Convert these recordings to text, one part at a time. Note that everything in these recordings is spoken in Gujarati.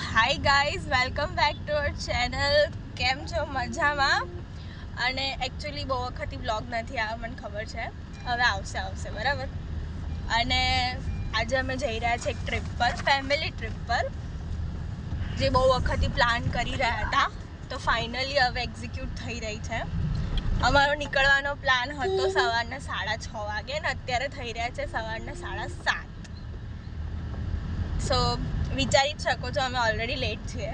Hi guys, welcome back to our channel. કેમ છો? મજામાં? અને એકચ્યુઅલી બહુ વખતથી બ્લોગ નથી આવ્યો, મને ખબર છે. હવે આવશે બરાબર. અને આજે અમે જઈ રહ્યા છીએ એક ટ્રીપ પર, ફેમિલી ટ્રીપ પર, જે બહુ વખતથી પ્લાન કરી રહ્યા હતા. તો ફાઇનલી હવે એક્ઝિક્યુટ થઈ રહી છે. અમારો નીકળવાનો પ્લાન હતો સવારના 6:30 વાગે ને અત્યારે થઈ રહ્યા છે સવારના 7:30. સો વિચારી જ શકો છો અમે ઓલરેડી લેટ છીએ,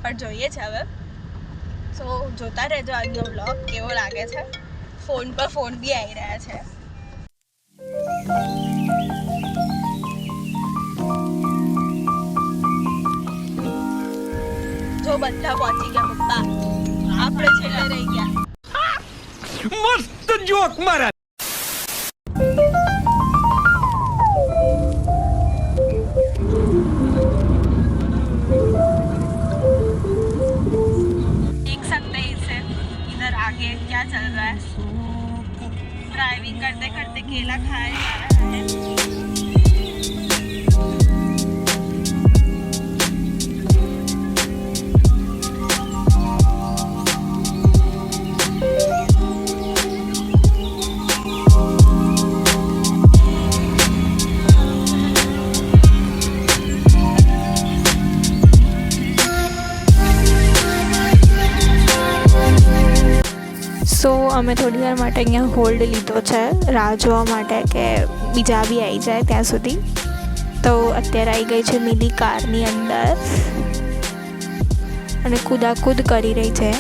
પણ જોઈએ છે હવે. સો જોતા રહેજો આજનો વ્લોગ કેવો લાગે છે. ફોન પર ફોન બી આવી રહ્યા છે. જો બધા પહોંચી ગયા પપ્પા, આપણે છેલ્લે રહી ગયા. મસ્ત જોક મારા. आगे क्या चल रहा है? ड्राइविंग करते करते केला खाया जा रहा है. સો અમે થોડી વાર માટે અહીંયા હોલ્ડ લીધો છે રાહ જોવા માટે કે બીજા બી આવી જાય ત્યાં સુધી. તો અત્યારે આવી ગઈ છે મિની કારની અંદર અને કૂદાકૂદ કરી રહી છે.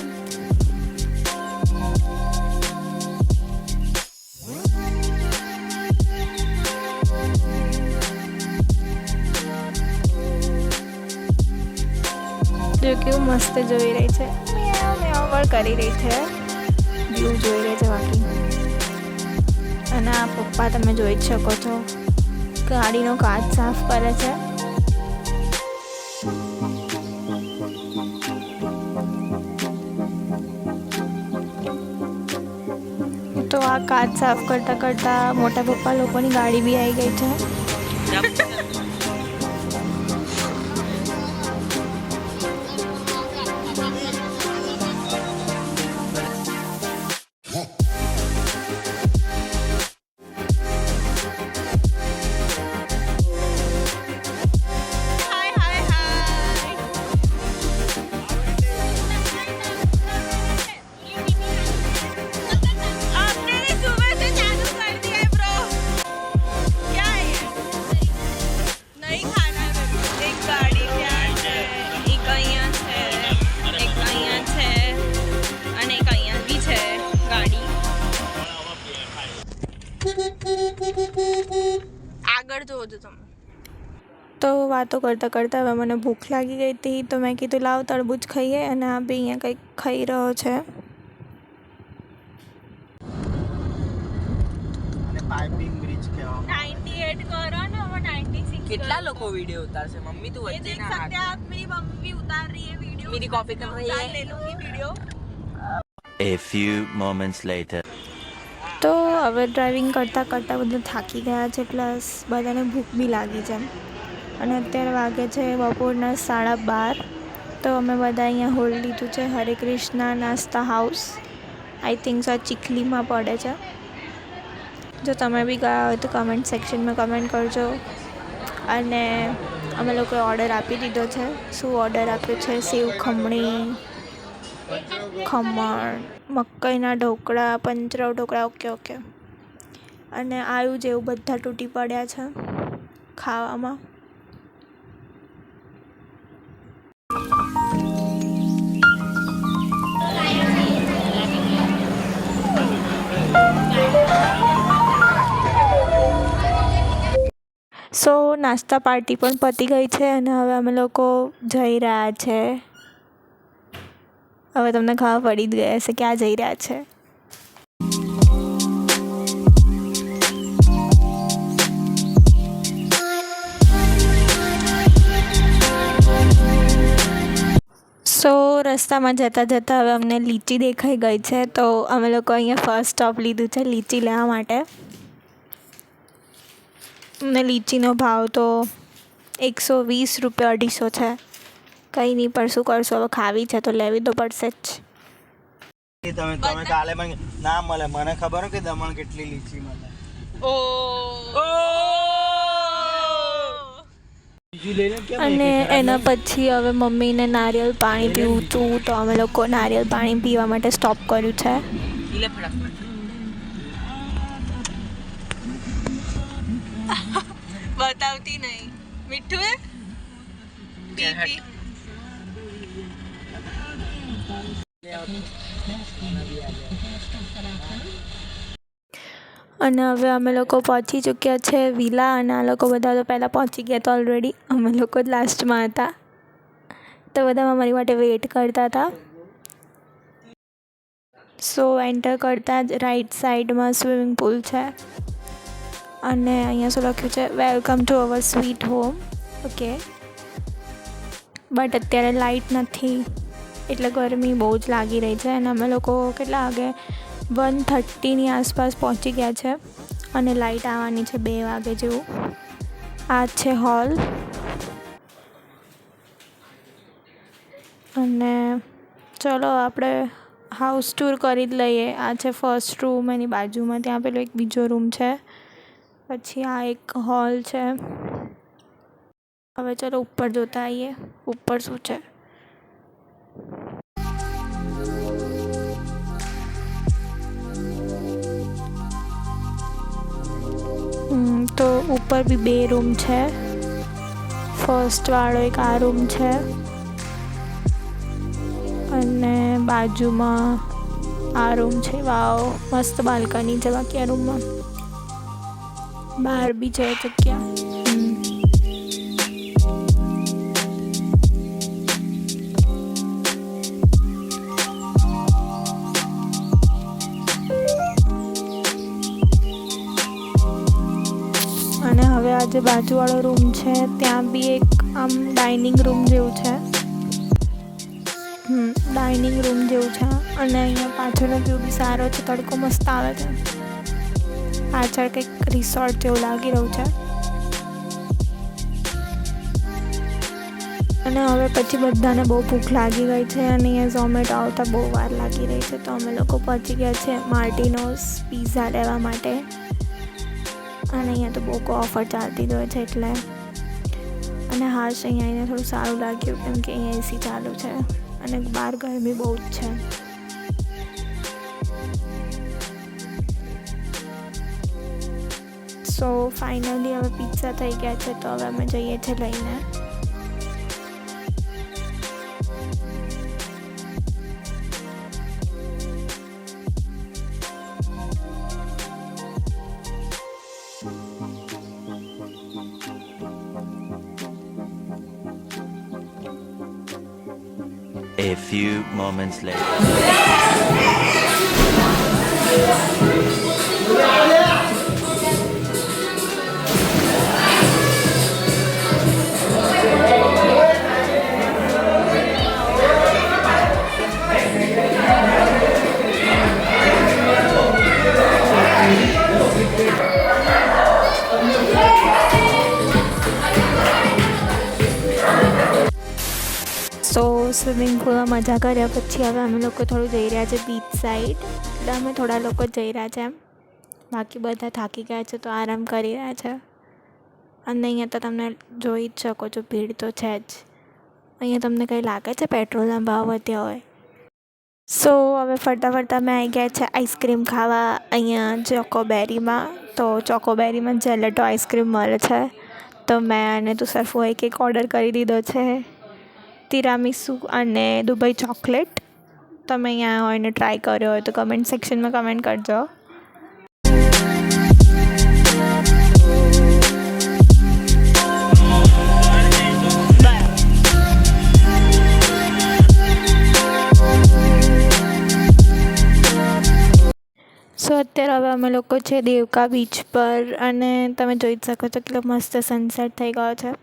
જો કેવું મસ્ત જોઈ રહી છે, મેં પણ કરી રહી છે, વ્યૂ જોઈ રહી છે બાકી. અને આ પપ્પા તમે જોઈ જ શકો છો, ગાડીનો કાચ સાફ કરે છે. તો આ કાચ સાફ કરતા કરતા મોટા પપ્પા લોકોની ગાડી બી આવી ગઈ છે. આગળ જોજો તમે. તો વાતો કરતાં કરતાં હવે મને ભૂખ લાગી ગઈ હતી, તો મેં કીધું લાવ તરબૂચ ખાઈએ. અને આ બી અહીંયા કંઈક ખાઈ રહ્યો છે. પાઇપિંગ બ્રિજ કહેવામાં 98 કરો ને, હવે 96. કેટલા લોકો વિડિયો ઉતારશે? मम्मी तू ये वच्चे देख ना सकते हैं आप, मेरी मम्मी उतार रही है वीडियो. मेरी कॉपी कर रही है. ले लूंगी video. A few moments later. તો હવે ડ્રાઇવિંગ કરતાં કરતાં બધા થાકી ગયા છે, પ્લસ બધાને ભૂખ બી લાગી છે. અને અત્યારે વાગે છે બપોરના 12:30. તો અમે બધા અહીંયા હોલ્ડ લીધું છે હરે કૃષ્ણા નાસ્તા હાઉસ. આઈ થિંક સો ચીખલીમાં પડે છે. જો તમે બી ગયા હોય તો કમેન્ટ સેક્શનમાં કમેન્ટ કરજો. અને અમે લોકોએ ઓર્ડર આપી દીધો છે. શું ઓર્ડર આપ્યો છે? સેવ ખમણી, ખમણ, મકાઈના ઢોકળા, પંચરવ ઢોકળા. ઓકે. અને આયુ જેવું બધા તૂટી પડ્યા છે ખાવામાં. સો નાસ્તા પાર્ટી પણ પતી ગઈ છે અને હવે અમે લોકો જઈ રહ્યા છે. હવે તમને ખબર પડી જ ગઈ હશે ક્યાં જઈ રહ્યા છે. સો રસ્તામાં જતાં જતાં હવે અમને લીચી દેખાઈ ગઈ છે. તો અમે લોકો અહીંયા ફર્સ્ટ સ્ટોપ લીધું છે લીચી લેવા માટે. અમને લીચીનો ભાવ તો 120 રૂપિયા 250 છે. કંઈ નહીં, પણ શું કરશો, હવે ખાવી છે તો લેવી તો પડશે જ. તમે કાલે પણ ના મળે. મને ખબર કે દમણ કેટલી લીચી મળે. અને એના પછી હવે મમ્મીને નારિયેળ પાણી પીવું હતું, તો અમે લોકો નારિયેળ પાણી પીવા માટે સ્ટોપ કર્યું છે. પીલે ફટાફટ. બતાવતી નહીં. મીઠું હે? પી પી. અને હવે અમે લોકો પહોંચી ચૂક્યા છે વિલા, અને આ લોકો બધા તો પહેલાં પહોંચી ગયા હતા ઓલરેડી. અમે લોકો જ લાસ્ટમાં હતા, તો બધા અમારી માટે વેઇટ કરતા હતા. સો એન્ટર કરતાં જ રાઈટ સાઈડમાં સ્વિમિંગ પુલ છે, અને અહીંયા શું લખ્યું છે, welcome to our sweet home. Okay, but અત્યારે લાઇટ નથી એટલે ગરમી બહુ જ લાગી રહી છે. અને અમે લોકો કેટલા વાગે 1:30ની આસપાસ પહોંચી ગયા છે, અને લાઇટ આવવાની છે 2 વાગે જેવું. આ છે હોલ, અને ચલો આપણે હાઉસ ટૂર કરી જ લઈએ. આ છે ફર્સ્ટ રૂમ, એની બાજુમાં ત્યાં પેલો એક બીજો રૂમ છે, પછી આ એક હોલ છે. હવે ચલો ઉપર જોતા આવીએ ઉપર શું છે. તો ઉપર બી 2 રૂમ છે. ફર્સ્ટ વાળો એક આ રૂમ છે, અને બાજુમાં આ રૂમ છે. વાવ, મસ્ત બાલ્કની છે બાકી આ રૂમમાં. બહાર બી છે જગ્યા. અને હવે આ જે બાજુવાળો રૂમ છે ત્યાં બી એક આમ ડાઇનિંગ રૂમ જેવું છે. ડાઇનિંગ રૂમ જેવું છે. અને અહીંયા પાછળનો વ્યૂ બી સારો છે, તડકો મસ્ત આવે છે. પાછળ કંઈક રિસોર્ટ જેવું લાગી રહ્યું છે. અને હવે પછી બધાને બહુ ભૂખ લાગી ગઈ છે, અને અહીંયા ઝોમેટો આવતા બહુ વાર લાગી રહી છે, તો અમે લોકો પહોંચી ગયા છે માર્ટિનોઝ પિઝા લેવા માટે. અને અહીંયા તો બહુ ઓફર ચાલતી જ હોય છે એટલે. અને હાશ અહીંયા આવીને થોડું સારું લાગ્યું, કેમ કે અહીંયા એસી ચાલુ છે, અને બહાર ગરમી બહુ જ છે. સો ફાઇનલી હવે પિઝા થઈ ગયા છે, તો હવે અમે જઈએ છીએ લઈને. A few moments later. So swimming પુલમાં મજા કર્યા પછી હવે અમે લોકો થોડું જઈ રહ્યા છે બીચ સાઈડ. એટલે અમે થોડા લોકો જઈ રહ્યા છે એમ, બાકી બધા થાકી ગયા છે તો આરામ કરી રહ્યા છે. અને અહીંયા તો તમને જોઈ જ શકો છો, ભીડ તો છે જ. અહીંયા તમને કંઈ લાગે છે પેટ્રોલના ભાવ વધ્યા હોય? સો હવે ફરતા ફરતા અમે આવી ગયા છે આઈસ્ક્રીમ ખાવા અહીંયા ચોકોબેરીમાં. તો ચોકોબેરીમાં જેલેટો આઈસ્ક્રીમ મળે છે, તો મેં અને તુષારફુએ કેક ઓર્ડર કરી દીધો છે, તિરામીસુ અને દુબઈ ચોકલેટ. તમે અહીંયા હોય ને ટ્રાય કર્યો હોય તો કમેન્ટ સેક્શનમાં કમેન્ટ કરજો. સો અત્યારે હવે અમે લોકો છે દેવકા બીચ પર, અને તમે જોઈ જ શકો છો કેટલો મસ્ત સનસેટ થઈ ગયો છે.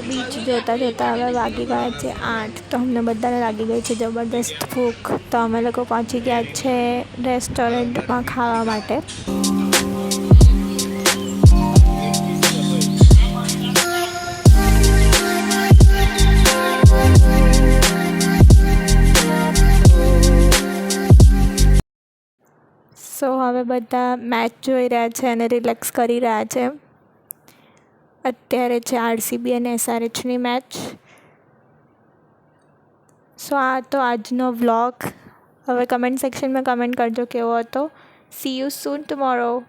બીચ જોતાં જોતાં હવે વાગી ગયા છે 8. તો અમને બધાને લાગી ગઈ છે જબરદસ્ત ભૂખ. તો અમે લોકો પહોંચી ગયા છે રેસ્ટોરન્ટમાં ખાવા માટે. સો હવે બધા મેચ જોઈ રહ્યા છે અને રિલેક્સ કરી રહ્યા છે. અત્યારે છે RCB અને SRHની મેચ. સો આ તો આજનો વ્લોગ. હવે કમેન્ટ સેક્શનમાં કમેન્ટ કરજો કેવો હતો. C you soon tomorrow.